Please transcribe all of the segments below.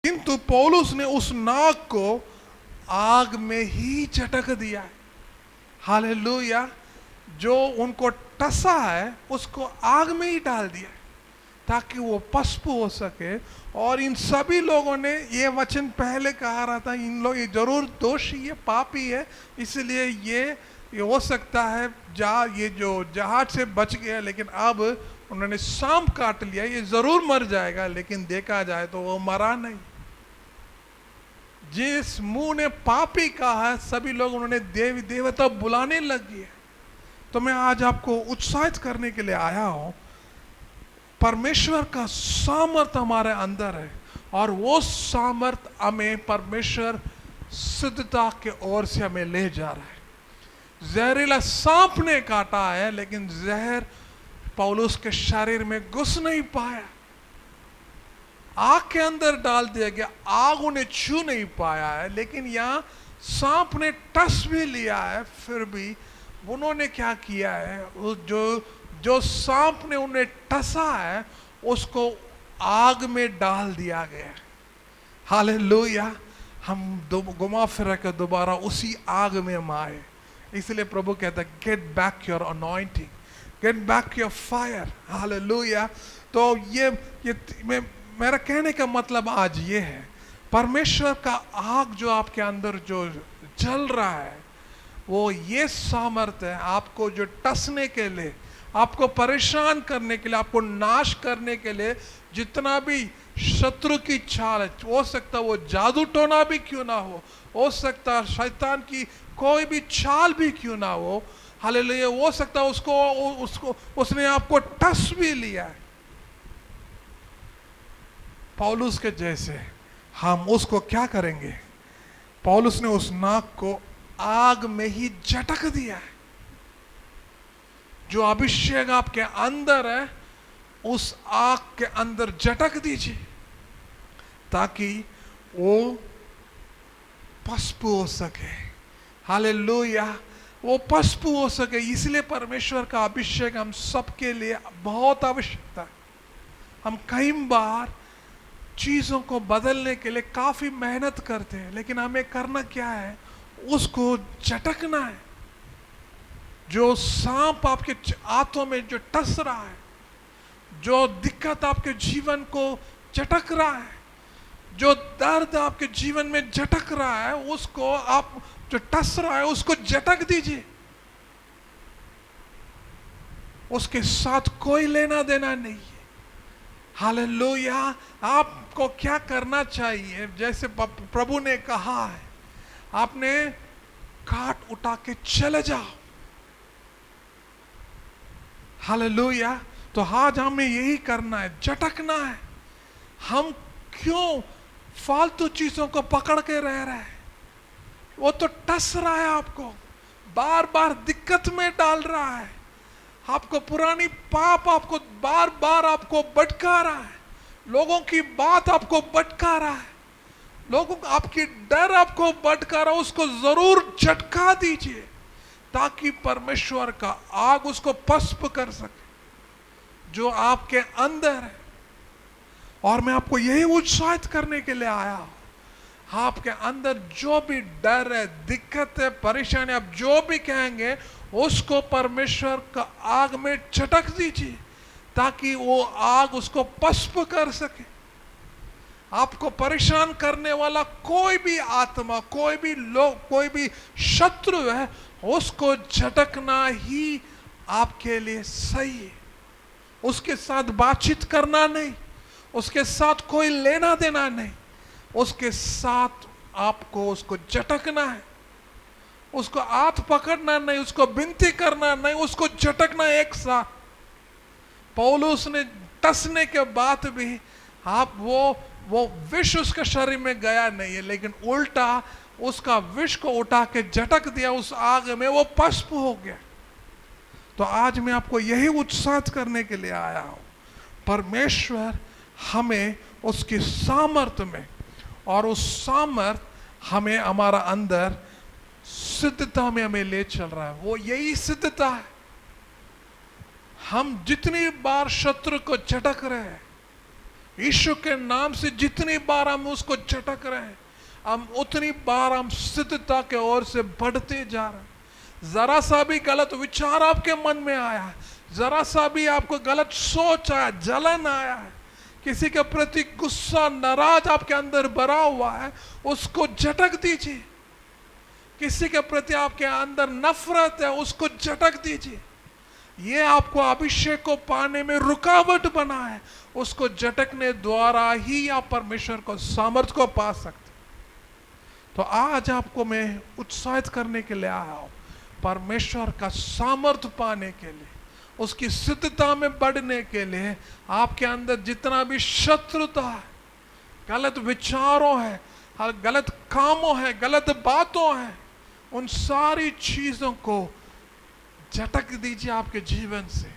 किंतु पौलुस ने उस नाग को आग में ही झटक दिया है। हालेलुया। जो उनको टसा है उसको आग में ही डाल दिया है ताकि वो पस्प हो सके। और इन सभी लोगों ने ये वचन पहले कहा रहा था, इन लोग ये जरूर दोषी, ये पापी है, इसलिए ये हो सकता है ये जो जहाज से बच गया, लेकिन अब उन्होंने सांप काट लिया, ये जरूर मर जाएगा। लेकिन देखा जाए तो वो मरा नहीं। जिस मुंह ने पापी कहा है, सभी लोग उन्होंने देवी देवता बुलाने लगे। तो मैं आज आपको उत्साहित करने के लिए आया हूं। परमेश्वर का सामर्थ हमारे अंदर है और वो सामर्थ हमें परमेश्वर सिद्धता के ओर से हमें ले जा रहा है। जहरीला सांप ने काटा है लेकिन जहर पौलुस के शरीर में घुस नहीं पाया। आग के अंदर डाल दिया गया, आग उन्हें छू नहीं पाया है। लेकिन यहां सांप ने टस भी लिया है, फिर भी उन्होंने क्या किया है, जो सांप ने उन्हें टसा है उसको आग में डाल दिया गया। हालेलुया। हम घुमा फिरा कर दोबारा उसी आग में हम आए। इसलिए प्रभु कहता है get back your anointing, get back your fire. Hallelujah. तो ये मेरा कहने का मतलब आज ये है, परमेश्वर का आग जो आपके अंदर जो जल रहा है, वो ये सामर्थ है आपको जो टसने के लिए, आपको परेशान करने के लिए, आपको नाश करने के लिए जितना भी शत्रु की चाल है, हो सकता वो जादू टोना भी क्यों ना हो सकता शैतान की कोई भी चाल भी क्यों ना हो, हालेलुया, हो सकता उसको उसने आपको टस भी लिया है। पौलुस के जैसे हम उसको क्या करेंगे? पौलुस ने उस नाग को आग में ही झटक दिया है। जो अभिषेक आपके अंदर है उस आग के अंदर झटक दीजिए ताकि वो पस्प हो सके। हालेलुया। वो पस्प हो सके। इसलिए परमेश्वर का अभिषेक हम सबके लिए बहुत आवश्यकता है। हम कई बार चीजों को बदलने के लिए काफी मेहनत करते हैं, लेकिन हमें करना क्या है, उसको झटकना है। जो सांप आपके हाथों में जो टस रहा है, जो दिक्कत आपके जीवन को झटक रहा है, जो दर्द आपके जीवन में झटक रहा है, उसको आप जो टस रहा है उसको झटक दीजिए। उसके साथ कोई लेना देना नहीं है। हालेलुया। आपको क्या करना चाहिए, जैसे प्रभु ने कहा है, आपने काट उठा के चले जाओ। हालेलुया। तो आज हमें यही करना है, झटकना है। हम क्यों फालतू चीजों को पकड़ के रह रहे हैं? वो तो टस रहा है, आपको बार बार दिक्कत में डाल रहा है, आपको पुरानी पाप आपको बार बार आपको भटका रहा है, लोगों की बात आपको भटका रहा है, लोगों आपकी डर आपको भटका रहा है। उसको जरूर झटका दीजिए ताकि परमेश्वर का आग उसको पस्प कर सके जो आपके अंदर है। और मैं आपको यही उत्साहित करने के लिए आया हूं। आपके अंदर जो भी डर है, दिक्कत है, परेशानी, आप जो भी कहेंगे उसको परमेश्वर का आग में झटक दीजिए ताकि वो आग उसको पस्प कर सके। आपको परेशान करने वाला कोई भी आत्मा, कोई भी लोग, कोई भी शत्रु है, उसको झटकना ही आपके लिए सही है। उसके साथ बातचीत करना नहीं, उसके साथ कोई लेना देना नहीं, उसके साथ आपको उसको झटकना है। उसको हाथ पकड़ना नहीं, उसको विनती करना नहीं, उसको झटकना एक साथ। पौलुस ने टसने के बाद भी आप वो विष उसके शरीर में गया नहीं है, लेकिन उल्टा उसका विष को उठा के झटक दिया उस आग में, वो पस्प हो गया। तो आज मैं आपको यही उत्साहित करने के लिए आया हूं। परमेश्वर हमें उसकी सामर्थ्य में, और उस सामर्थ हमें हमारा अंदर सिद्धता में हमें ले चल रहा है। वो यही सिद्धता है। हम जितनी बार शत्रु को झटक रहे हैं, यीशु के नाम से जितनी बार हम उसको झटक रहे हैं, हम उतनी बार हम सिद्धता के ओर से बढ़ते जा रहे हैं। जरा सा भी गलत विचार आपके मन में आया है, जरा सा भी आपको गलत सोच आया, जलन आया है, किसी के प्रति गुस्सा नाराज आपके अंदर भरा हुआ है, उसको झटक दीजिए। किसी के प्रति आपके अंदर नफरत है, उसको झटक दीजिए। ये आपको अभिषेक को पाने में रुकावट बना है, उसको झटकने द्वारा ही आप परमेश्वर को सामर्थ्य को पा सकते। तो आज आपको मैं उत्साहित करने के लिए आया हूं, परमेश्वर का सामर्थ्य पाने के लिए, उसकी सिद्धता में बढ़ने के लिए। आपके अंदर जितना भी शत्रुता है, गलत विचारों है, गलत कामों है, गलत बातों है, उन सारी चीजों को झटक दीजिए आपके जीवन से,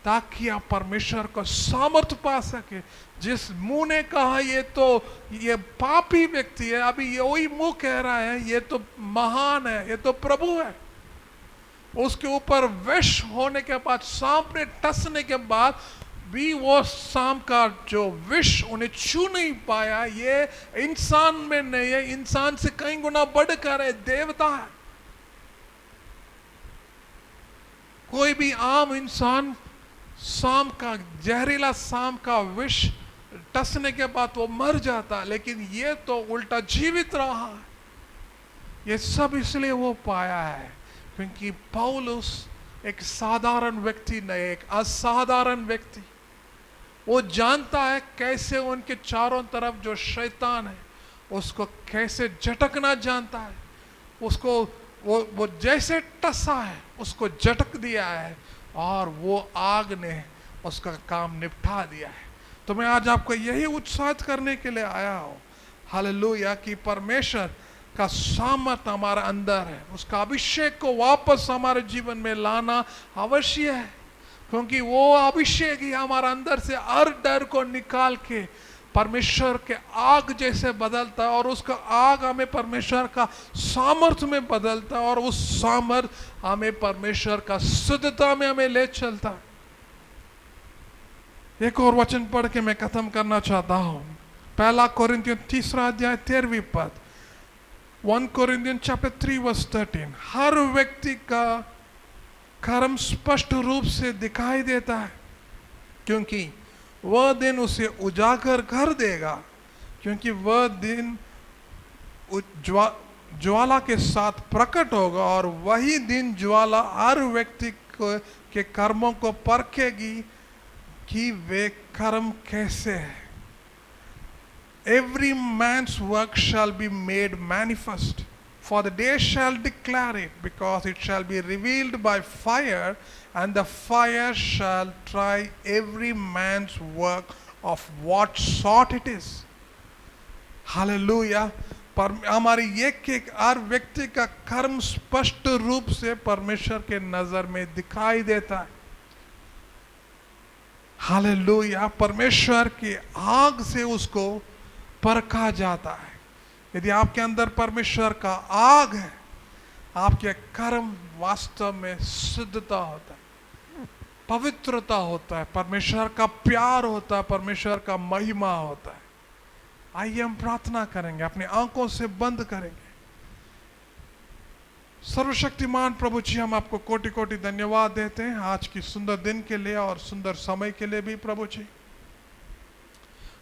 ताकि आप परमेश्वर का सामर्थ्य पा सके। जिस मुंह ने कहा ये पापी व्यक्ति है, अभी ये वही मुंह कह रहा है ये तो महान है, ये तो प्रभु है। उसके ऊपर विष होने के बाद, सांप ने टसने के बाद भी वो सांप का जो विष उन्हें छू नहीं पाया। ये इंसान में नहीं है, इंसान से कई गुना बढ़कर है, देवता है। कोई भी आम इंसान सांप का, जहरीला सांप का विष टसने के बाद वो मर जाता, लेकिन ये तो उल्टा जीवित रहा है। ये सब इसलिए वो पाया है क्योंकि पौलुस एक साधारण व्यक्ति नहीं, एक असाधारण व्यक्ति। वो जानता है कैसे उनके चारों तरफ जो शैतान है उसको कैसे झटकना जानता है। उसको वो जैसे टसा है उसको झटक दिया है और वो आग ने उसका काम निपटा दिया है। तो मैं आज आपको यही उत्साहित करने के लिए आया हूँ, हालेलुया, कि परमेश्वर का सामर्थ हमारे अंदर है। उसका अभिषेक को वापस हमारे जीवन में लाना अवश्य है, क्योंकि वो अभिषेक ही हमारे अंदर से हर डर को निकाल के परमेश्वर के आग जैसे बदलता है, और उसका आग हमें परमेश्वर का सामर्थ में बदलता है, और उस सामर्थ हमें परमेश्वर का सिद्धता में हमें ले चलता है। एक और वचन पढ़ के मैं खत्म करना चाहता हूं। 1 कोरिन्थियों 3 पद, 1 Corinthians chapter 3 verse 13। हर व्यक्ति का कर्म स्पष्ट रूप से दिखाई देता है, क्योंकि वह दिन उसे उजागर कर देगा, क्योंकि वह दिन ज्वाला के साथ प्रकट होगा, और वही दिन ज्वाला हर व्यक्ति के कर्मों को परखेगी कि वे कर्म कैसे हैं। Every man's work shall be made manifest, for the day shall declare it, because it shall be revealed by fire, and the fire shall try every man's work of what sort it is. Hallelujah. पर हमारी एक हर व्यक्ति का कर्म स्पष्ट रूप से परमेश्वर के नजर में दिखाई देता है। हालेलुया। परमेश्वर की आग से उसको परखा जाता है। यदि आपके अंदर परमेश्वर का आग है, आपके कर्म वास्तव में सिद्धता होता है, पवित्रता होता है, परमेश्वर का प्यार होता है, परमेश्वर का महिमा होता है। आइए हम प्रार्थना करेंगे, अपनी आंखों से बंद करेंगे। सर्वशक्तिमान प्रभु जी, हम आपको कोटि कोटि धन्यवाद देते हैं आज की सुंदर दिन के लिए और सुंदर समय के लिए भी प्रभु जी।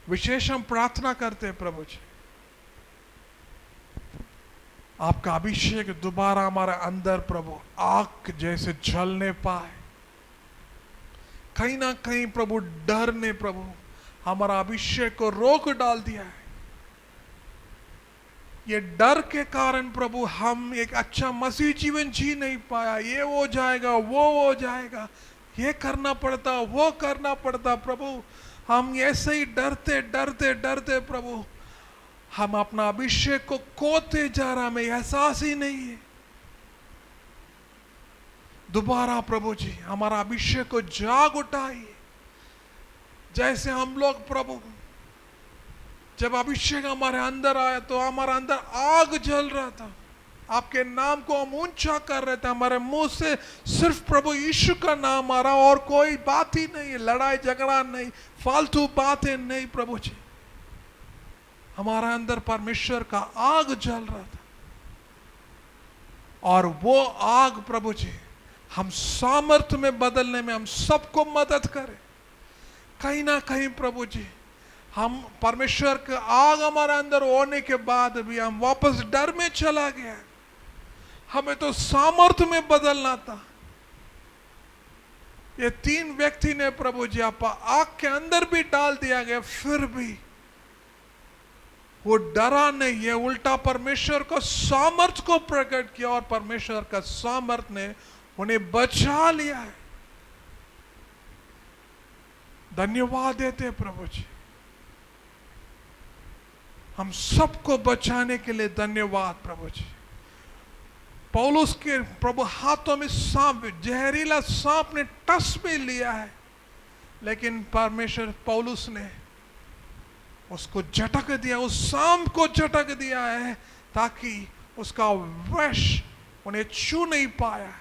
विशेष हम प्रार्थना करते हैं प्रभु जी, आपका अभिषेक दोबारा हमारे अंदर प्रभु आग जैसे जलने पाए। कहीं ना कहीं प्रभु डर ने प्रभु हमारा अभिषेक को रोक डाल दिया है। ये डर के कारण प्रभु हम एक अच्छा मसीह जीवन जी नहीं पाया। ये हो जाएगा, वो हो जाएगा, ये करना पड़ता, वो करना पड़ता। प्रभु हम ऐसे ही डरते डरते डरते प्रभु हम अपना अभिषेक को खोते जा रहा, हमें एहसास ही नहीं है। दोबारा प्रभु जी हमारा अभिषेक को जाग उठाइए। जैसे हम लोग प्रभु जब अभिषेक हमारे अंदर आया तो हमारा अंदर आग जल रहा था, आपके नाम को हम ऊंचा कर रहे थे, हमारे मुंह से सिर्फ प्रभु यीशु का नाम आ रहा, और कोई बात ही नहीं, लड़ाई झगड़ा नहीं, फालतू बातें नहीं प्रभु जी। हमारा अंदर परमेश्वर का आग जल रहा था, और वो आग प्रभु जी हम सामर्थ्य में बदलने में हम सबको मदद करे। कहीं ना कहीं प्रभु जी हम परमेश्वर का आग हमारे अंदर होने के बाद भी हम वापस डर में चला गया। हमें तो सामर्थ्य में बदलना था। ये 3 व्यक्ति ने प्रभु जी आप आग के अंदर भी डाल दिया गया, फिर भी वो डरा नहीं है, उल्टा परमेश्वर का सामर्थ्य को प्रकट किया, और परमेश्वर का सामर्थ्य ने उन्हें बचा लिया है। धन्यवाद देते हैं प्रभु जी, हम सबको बचाने के लिए धन्यवाद प्रभु जी। पौलुस के प्रभु हाथों में सांप, जहरीला सांप ने टस में लिया है, लेकिन परमेश्वर पौलुस ने उसको झटक दिया, उस सांप को झटक दिया है, ताकि उसका विष उन्हें छू नहीं पाया।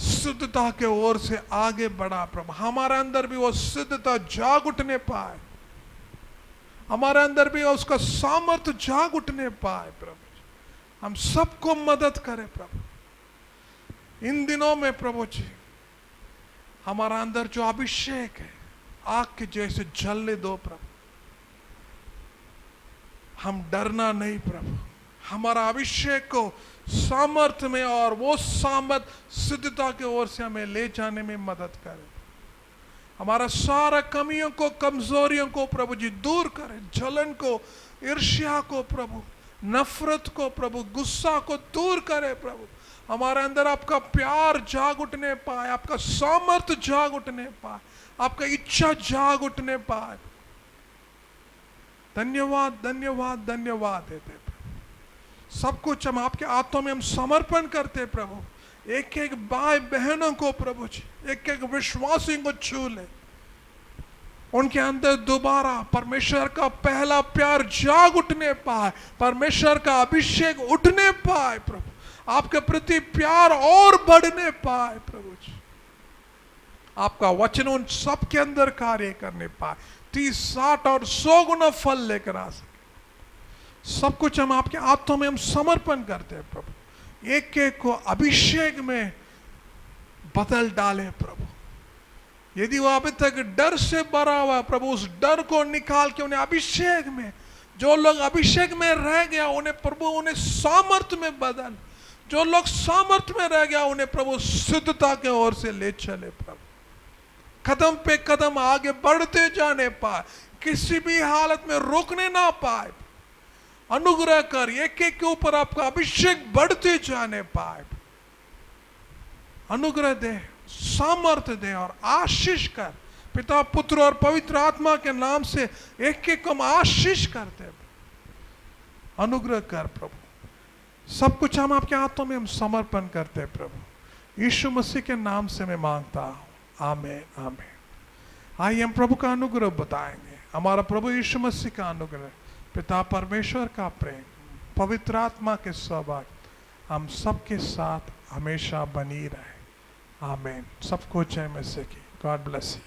शुद्धता के ओर से आगे बढ़ा प्रभु, हमारे अंदर भी वो शुद्धता जाग उठने पाए, हमारे अंदर भी उसका सामर्थ्य जाग उठने पाए प्रभु। हम सबको मदद करें प्रभु इन दिनों में प्रभु जी। हमारा अंदर जो अभिषेक है आग के जैसे जलने दो प्रभु, हम डरना नहीं प्रभु। हमारा अभिषेक को सामर्थ्य में, और वो सामर्थ्य सिद्धता की ओर से हमें ले जाने में मदद करे। हमारा सारा कमियों को, कमजोरियों को प्रभु जी दूर करें, जलन को, ईर्ष्या को प्रभु, नफरत को प्रभु, गुस्सा को दूर करे प्रभु। हमारे अंदर आपका प्यार जाग उठने पाए, आपका सामर्थ्य जाग उठने पाए, आपका इच्छा जाग उठने पाए। धन्यवाद धन्यवाद धन्यवाद देते प्रभु। सब कुछ हम आपके हाथों में हम समर्पण करते प्रभु। एक एक भाई बहनों को प्रभु जी, एक एक विश्वासी को छू ले, उनके अंदर दोबारा परमेश्वर का पहला प्यार जाग उठने पाए, परमेश्वर का अभिषेक उठने पाए प्रभु, आपके प्रति प्यार और बढ़ने पाए प्रभु जी। आपका वचन उन सब के अंदर कार्य करने पाए, 30, 60 और 100 गुना फल लेकर आ सके। सब कुछ हम आपके हाथों में हम समर्पण करते हैं प्रभु। एक एक को अभिषेक में बदल डाले प्रभु। यदि वो अभी तक डर से भरा हुआ प्रभु, उस डर को निकाल के उन्हें अभिषेक में, जो लोग अभिषेक में रह गया उन्हें प्रभु उन्हें सामर्थ्य में बदल, जो लोग सामर्थ्य में रह गया उन्हें प्रभु शुद्धता के ओर से ले चले प्रभु। कदम पे कदम आगे बढ़ते जाने पाए, किसी भी हालत में रोकने ना पाए। अनुग्रह कर, एक एक के ऊपर आपका अभिषेक बढ़ते जाने पाए। अनुग्रह दे, सामर्थ्य दे और आशीष कर। पिता, पुत्र और पवित्र आत्मा के नाम से एक एक को हम आशीष करते हैं। अनुग्रह कर प्रभु। सब कुछ हम आपके हाथों में हम समर्पण करते हैं प्रभु। यीशु मसीह के नाम से मैं मांगता हूँ, आमीन आमीन। आइए हम प्रभु का अनुग्रह बताएंगे। हमारा प्रभु यीशु मसीह का अनुग्रह, पिता परमेश्वर का प्रेम, पवित्र आत्मा के सहभाग हम सबके साथ हमेशा बनी रहे। आमीन। सबको जय मसीह की। God bless you.